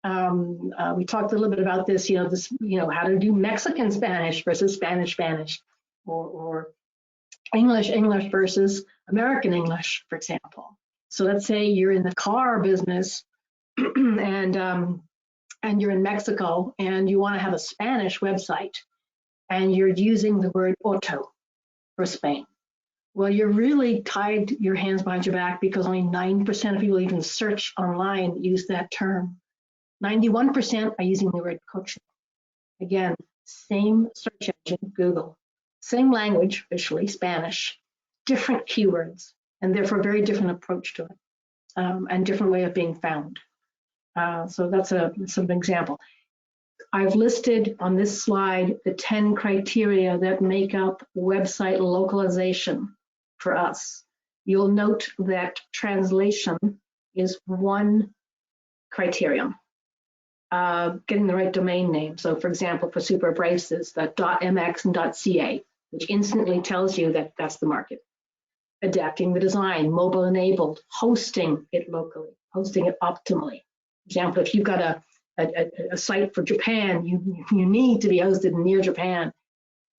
We talked a little bit about this, how to do Mexican Spanish versus Spanish Spanish, or English versus American English, for example. So let's say you're in the car business and you're in Mexico and you want to have a Spanish website and you're using the word auto for Spain. Well, you're really tied your hands behind your back because only 9% of people even search online use that term. 91% are using the word coche. Again, same search engine, Google, same language, visually, Spanish, different keywords, and therefore a very different approach to it, and different way of being found. So that's an example. I've listed on this slide the 10 criteria that make up website localization for us. You'll note that translation is one criterion. Getting the right domain name. So for example, for Superabrasives, that .mx and .ca, which instantly tells you that that's the market. Adapting the design, mobile enabled, hosting it locally, hosting it optimally. For example, if you've got a site for Japan, you need to be hosted near Japan.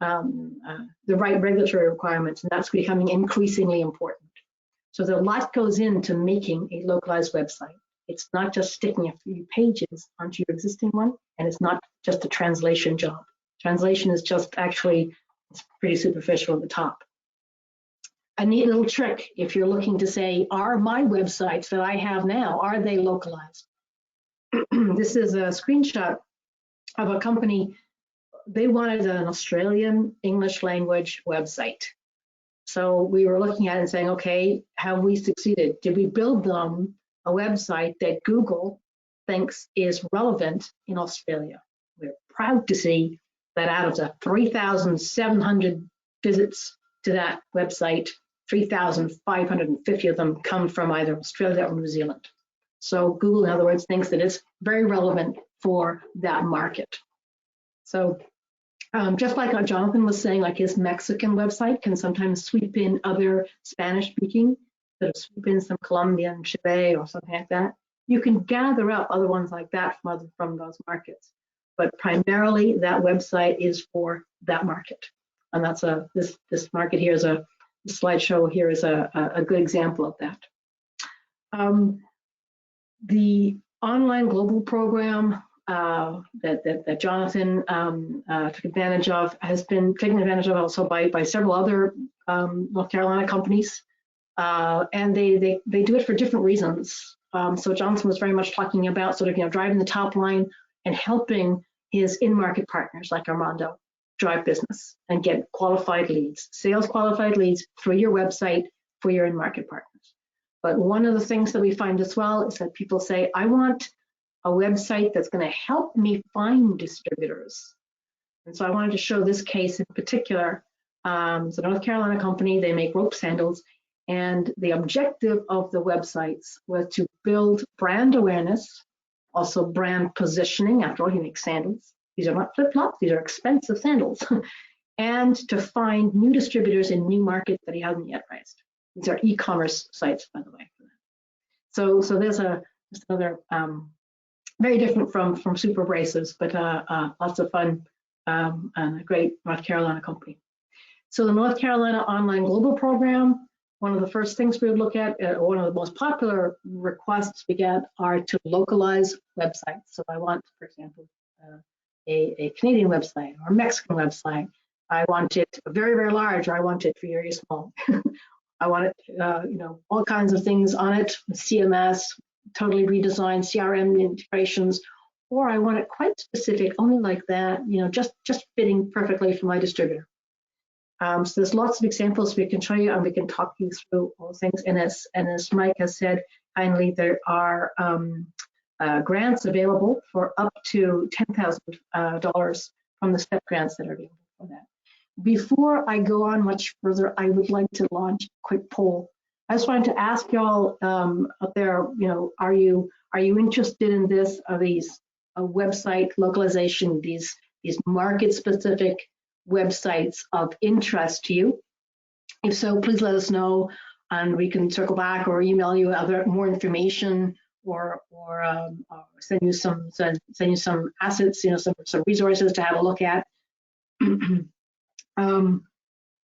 The right regulatory requirements, and that's becoming increasingly important. So a lot goes into making a localized website. It's not just sticking a few pages onto your existing one, and it's not just a translation job. Translation is just actually, it's pretty superficial at the top. A neat little trick, if you're looking to say, are my websites that I have now, are they localized? This is a screenshot of a company. They wanted an Australian English language website. So we were looking at it and saying, okay, have we succeeded? Did we build them a website that Google thinks is relevant in Australia? We're proud to see that out of the 3,700 visits to that website, 3,550 of them come from either Australia or New Zealand. So Google, in other words, thinks that it's very relevant for that market. So just like Jonathan was saying, like his Mexican website can sometimes sweep in other Spanish-speaking, sort of sweep in some Colombian, Chile, or something like that. You can gather up other ones like that from those markets, but primarily that website is for that market, and that's this market here is a slideshow here is a good example of that. The online global program that Jonathan took advantage of has been taken advantage of also by several other North Carolina companies, and they do it for different reasons. So Jonathan was very much talking about sort of driving the top line and helping his in-market partners like Armando drive business and get qualified leads, sales qualified leads through your website for your in-market partners. But one of the things that we find as well is that people say, I want a website that's going to help me find distributors. And so I wanted to show this case in particular. It's a North Carolina company. They make rope sandals. And the objective of the websites was to build brand awareness, also brand positioning. After all, you make sandals. These are not flip-flops. These are expensive sandals. And to find new distributors in new markets that he hasn't yet raised. These are e-commerce sites, by the way. So there's just another very different from Superabrasives, but lots of fun and a great North Carolina company. So the North Carolina Online Global Program, one of the first things we would look at, one of the most popular requests we get are to localize websites. So I want, for example, a Canadian website or a Mexican website. I want it very, very large, or I want it very small. I want it, all kinds of things on it, CMS, totally redesigned, CRM integrations, or I want it quite specific, only like that, just fitting perfectly for my distributor. So there's lots of examples we can show you, and we can talk you through all things. And as Mike has said kindly, there are grants available for up to $10,000 from the STEP grants that are available for that. Before I go on much further, I would like to launch a quick poll. I just wanted to ask y'all out there, are you interested in this? Are these website localization, these market-specific websites of interest to you? If so, please let us know, and we can circle back or email you more information, or send you some assets, some resources to have a look at.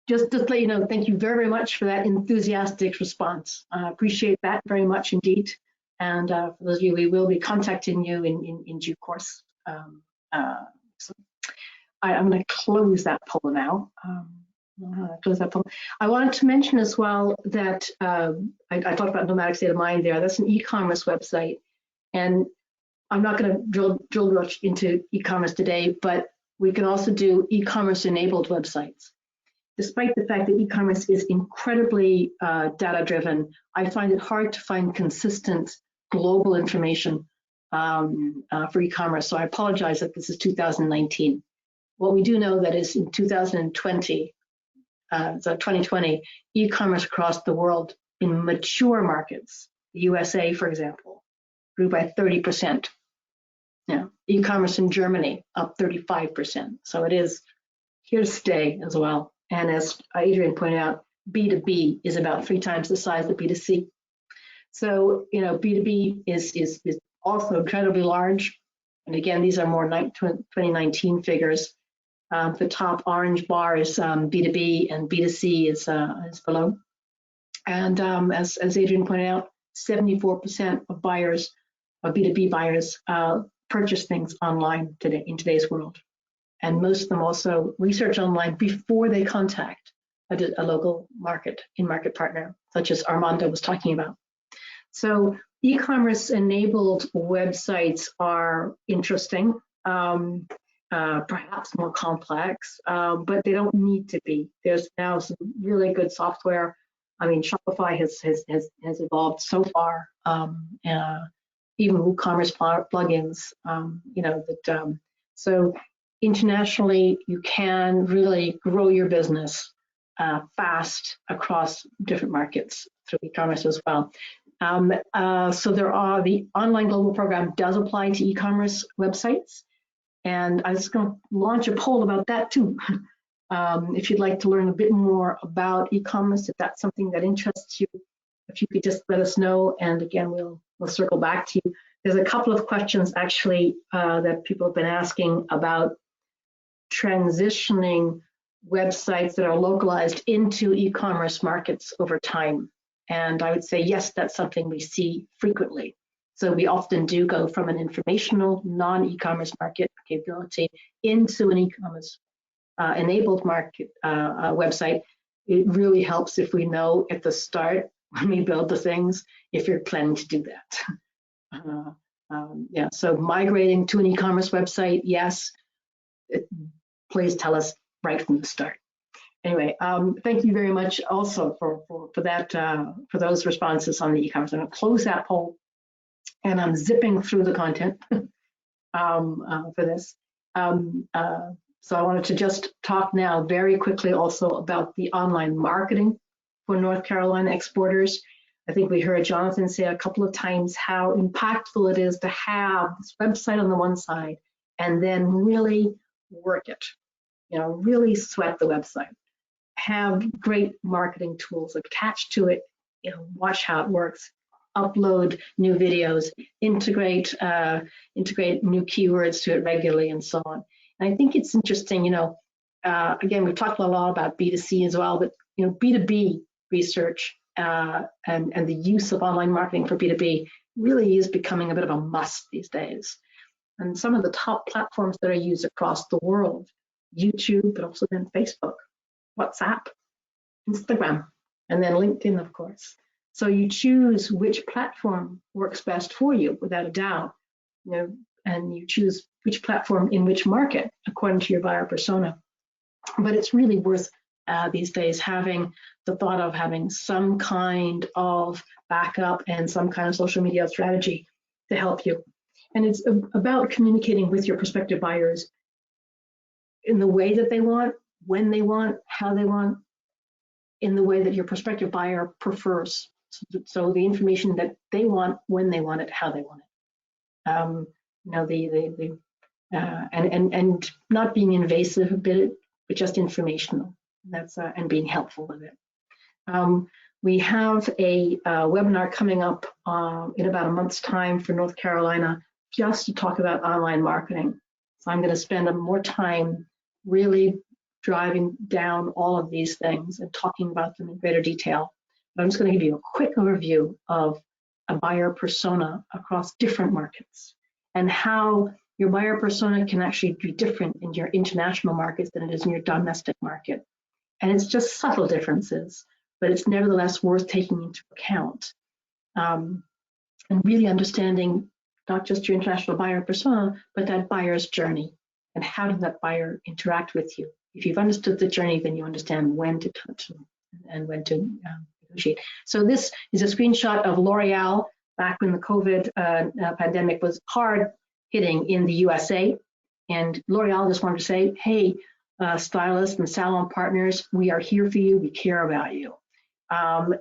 Just to let you know, thank you very, very much for that enthusiastic response. I appreciate that very much indeed. And for those of you, we will be contacting you in due course. So I'm going to close that poll now. I wanted to mention as well that I talked about Nomadic State of Mind there. That's an e-commerce website. And I'm not going to drill much into e-commerce today, but we can also do e-commerce enabled websites. Despite the fact that e-commerce is incredibly data-driven, I find it hard to find consistent global information for e-commerce. So I apologize that this is 2019. What we do know that is in 2020, e-commerce across the world in mature markets, the USA, for example, grew by 30%. E-commerce in Germany up 35%. So it is here to stay as well. And as Adrian pointed out, B2B is about 3 times the size of B2C. So, B2B is also incredibly large. And again, these are more 2019 figures. The top orange bar is B2B, and B2C is below. And as Adrian pointed out, 74% of buyers, of B2B buyers, purchase things online today in today's world. And most of them also research online before they contact a local in-market partner, such as Armando was talking about. So e-commerce enabled websites are interesting, perhaps more complex, but they don't need to be. There's now some really good software. I mean, Shopify has evolved so far, even WooCommerce plugins, so internationally, you can really grow your business fast across different markets through e-commerce as well. So the Online Global Program does apply to e-commerce websites. And I was going to launch a poll about that too. If you'd like to learn a bit more about e-commerce, if that's something that interests you, if you could just let us know. And again, we'll circle back to you. There's a couple of questions actually that people have been asking about transitioning websites that are localized into e-commerce markets over time. And I would say, yes, that's something we see frequently. So we often do go from an informational, non-e-commerce market capability into an e-commerce enabled market website. It really helps if we know at the start when we build the things, if you're planning to do that. So migrating to an e-commerce website, yes, please tell us right from the start. Anyway, thank you very much also for that, for those responses on the e-commerce. I'm going to close that poll, and I'm zipping through the content for this. So I wanted to just talk now very quickly also about the online marketing for North Carolina exporters. I think we heard Jonathan say a couple of times how impactful it is to have this website on the one side and then really work it, really sweat the website. Have great marketing tools attached to it, watch how it works, upload new videos, integrate new keywords to it regularly, and so on. And I think it's interesting, again, we've talked a lot about B2C as well, but B2B research and the use of online marketing for B2B really is becoming a bit of a must these days. And some of the top platforms that are used across the world, YouTube, but also then Facebook, WhatsApp, Instagram, and then LinkedIn, of course. So you choose which platform works best for you, without a doubt, and you choose which platform in which market according to your buyer persona. But it's really worth these days having the thought of having some kind of backup and some kind of social media strategy to help you. And it's about communicating with your prospective buyers in the way that they want, when they want, how they want, in the way that your prospective buyer prefers. So the information that they want, when they want it, how they want it. And not being invasive a bit, but just informational. That's and being helpful with it. We have a webinar coming up in about a month's time for North Carolina, just to talk about online marketing. So I'm going to spend more time really driving down all of these things and talking about them in greater detail. But I'm just going to give you a quick overview of a buyer persona across different markets and how your buyer persona can actually be different in your international markets than it is in your domestic market. And it's just subtle differences, but it's nevertheless worth taking into account. And really understanding not just your international buyer persona, but that buyer's journey and how did that buyer interact with you. If you've understood the journey, then you understand when to touch them and when to negotiate. So this is a screenshot of L'Oreal back when the COVID pandemic was hard hitting in the USA. And L'Oreal just wanted to say, hey, stylists and salon partners, we are here for you, we care about you.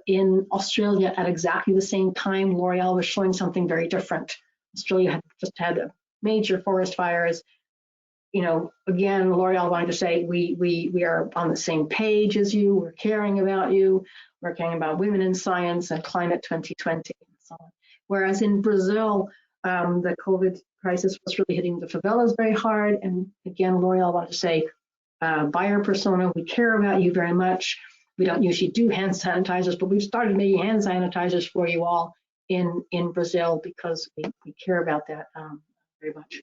In Australia at exactly the same time, L'Oreal was showing something very different. Australia had just had major forest fires. You know, again, L'Oreal wanted to say, we are on the same page as you, we're caring about you, we're caring about women in science and climate 2020 and so on. Whereas in Brazil, the COVID crisis was really hitting the favelas very hard. And again, L'Oreal wanted to say, buyer persona, we care about you very much. We don't usually do hand sanitizers, but we've started making hand sanitizers for you all in Brazil because we care about that very much.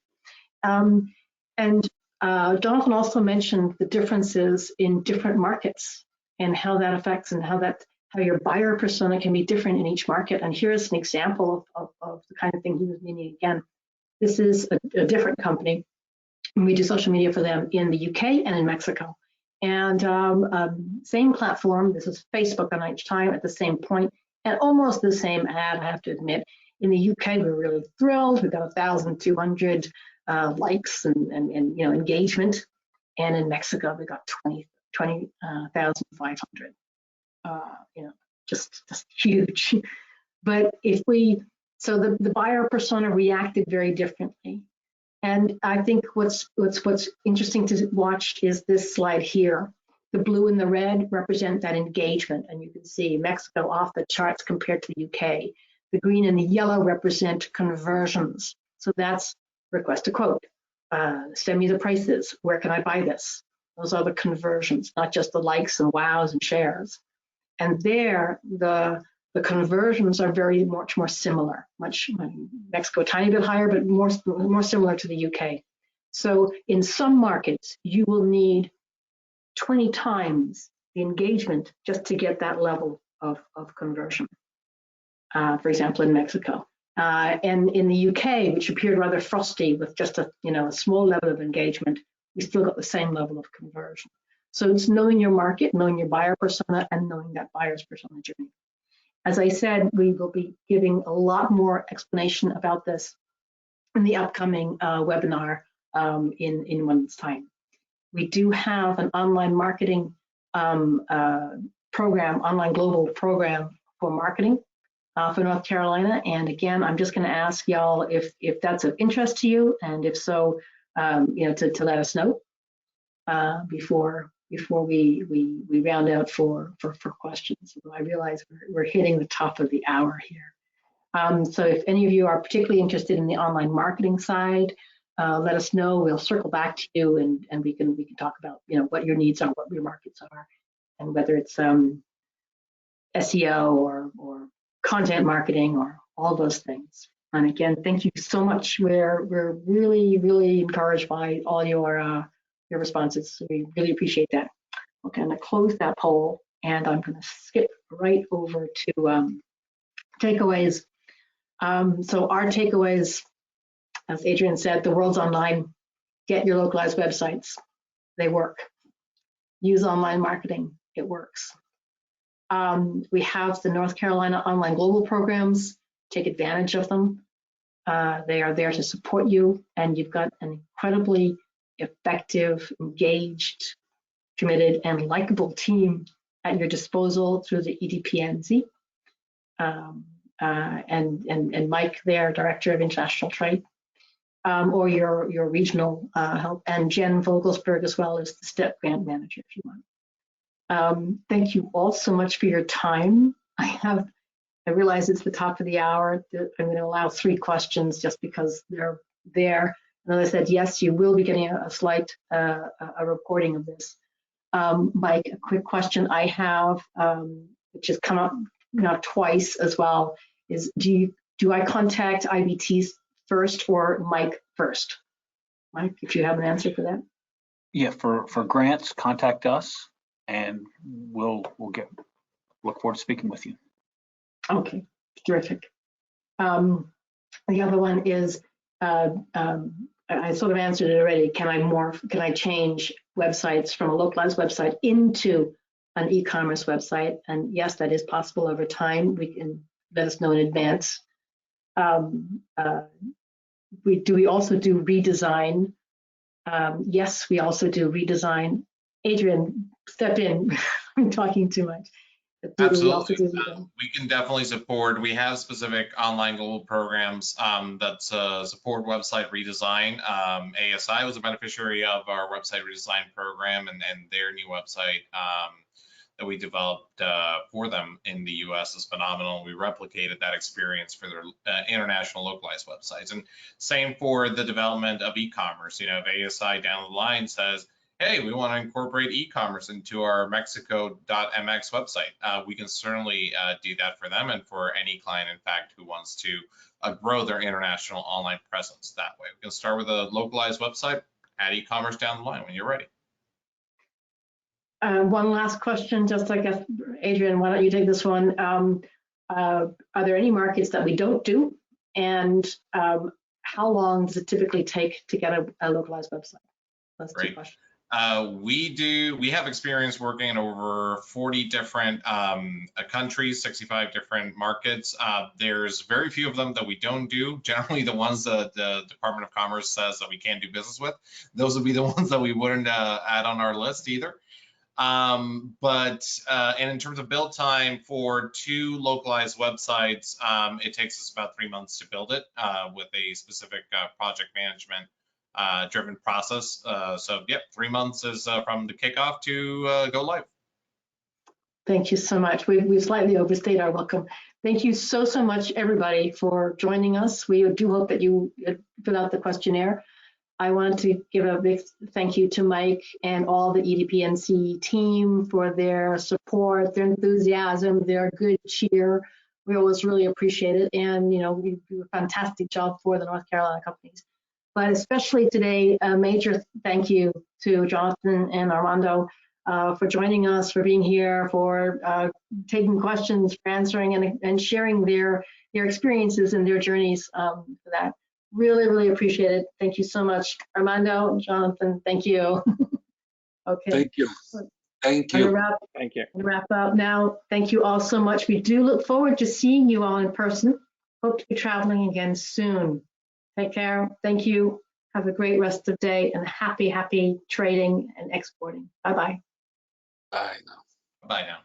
And Jonathan also mentioned the differences in different markets and how that affects and how your buyer persona can be different in each market. And here's an example of the kind of thing he was meaning again. This is a different company. And we do social media for them in the UK and in Mexico. And same platform, this is Facebook on each time at the same point, and almost the same ad, I have to admit. In the UK, we're really thrilled. We've got 1,200 likes and you know, engagement. And in Mexico, we got 20,500. You know, just huge. But so the buyer persona reacted very differently. And I think what's interesting to watch is this slide here. The blue and the red represent that engagement, and you can see Mexico off the charts compared to the UK. The green and the yellow represent conversions. So that's request a quote, send me the prices, where can I buy this? Those are the conversions, not just the likes and wows and shares. And there, the conversions are very much more similar. Mexico a tiny bit higher, but more similar to the UK. So in some markets, you will need 20 times the engagement just to get that level of conversion. For example, in Mexico. And in the UK, which appeared rather frosty with just a small level of engagement, we still got the same level of conversion. So it's knowing your market, knowing your buyer persona, and knowing that buyer's persona journey. As I said, we will be giving a lot more explanation about this in the upcoming webinar in 1 month's time. We do have an online marketing program, online global program for marketing for North Carolina. And again, I'm just going to ask y'all if that's of interest to you, and if so, to let us know before we round out for questions. I realize we're hitting the top of the hour here. So if any of you are particularly interested in the online marketing side, let us know. We'll circle back to you, and we can talk about what your needs are, what your markets are, and whether it's SEO or content marketing or all those things. And again, thank you so much. We're really encouraged by all your responses. So we really appreciate that. Okay, I'm going to close that poll, and I'm going to skip right over to takeaways. So our takeaways, as Adrian said, the world's online. Get your localized websites. They work. Use online marketing. It works. We have the North Carolina online global programs. Take advantage of them. They are there to support you, and you've got an incredibly effective, engaged, committed, and likable team at your disposal through the Edpnc. And Mike there, Director of International Trade, or your regional help, and Jen Vogelsberg as well as the STEP Grant Manager if you want. Thank you all so much for your time. I realize it's the top of the hour. I'm going to allow 3 questions just because they're there. And as I said, yes, you will be getting a slight a recording of this. Mike, a quick question I have, which has come up now twice as well, is do I contact IBTs first or Mike first? Mike, if you have an answer for that. Yeah, for grants, contact us, and we'll look forward to speaking with you. Okay, terrific. The other one is, I sort of answered it already. Can I change websites from a localized website into an e-commerce website? And yes, that is possible over time. We can let us know in advance. We also do redesign. Yes, we also do redesign. Adrian, step in. I'm talking too much. Absolutely. We can definitely support. We have specific online global programs that support website redesign. ASI was a beneficiary of our website redesign program and their new website that we developed for them in the US is phenomenal. We replicated that experience for their international localized websites. And same for the development of e-commerce. You know, if ASI down the line says, hey, we want to incorporate e-commerce into our Mexico.mx website, we can certainly do that for them and for any client, in fact, who wants to grow their international online presence that way. We can start with a localized website, add e-commerce down the line when you're ready. One last question, just I guess, Adrian, why don't you take this one? Are there any markets that we don't do? And how long does it typically take to get a localized website? That's 2 questions. We have experience working in over 40 different countries, 65 different markets. There's very few of them that we don't do. Generally, the ones that the Department of Commerce says that we can't do business with, those would be the ones that we wouldn't add on our list either. And in terms of build time for 2 localized websites, it takes us about 3 months to build it with a specific project management driven process. So yep, 3 months is from the kickoff to go live. Thank you so much. We slightly overstayed our welcome. Thank you so much, everybody, for joining us. We do hope that you fill out the questionnaire. I want to give a big thank you to Mike and all the EDPNC team for their support, their enthusiasm, their good cheer. We always really appreciate it. And, you know, we do a fantastic job for the North Carolina companies. But especially today, a major thank you to Jonathan and Armando for joining us, for being here, for taking questions, for answering and sharing their experiences and their journeys for that. Really, really appreciate it. Thank you so much. Armando, Jonathan, thank you. Okay. Thank you. Thank you. Thank you. Wrap up now. Thank you all so much. We do look forward to seeing you all in person. Hope to be traveling again soon. Take care. Thank you. Have a great rest of the day and happy trading and exporting. Bye-bye. Bye now. Bye now.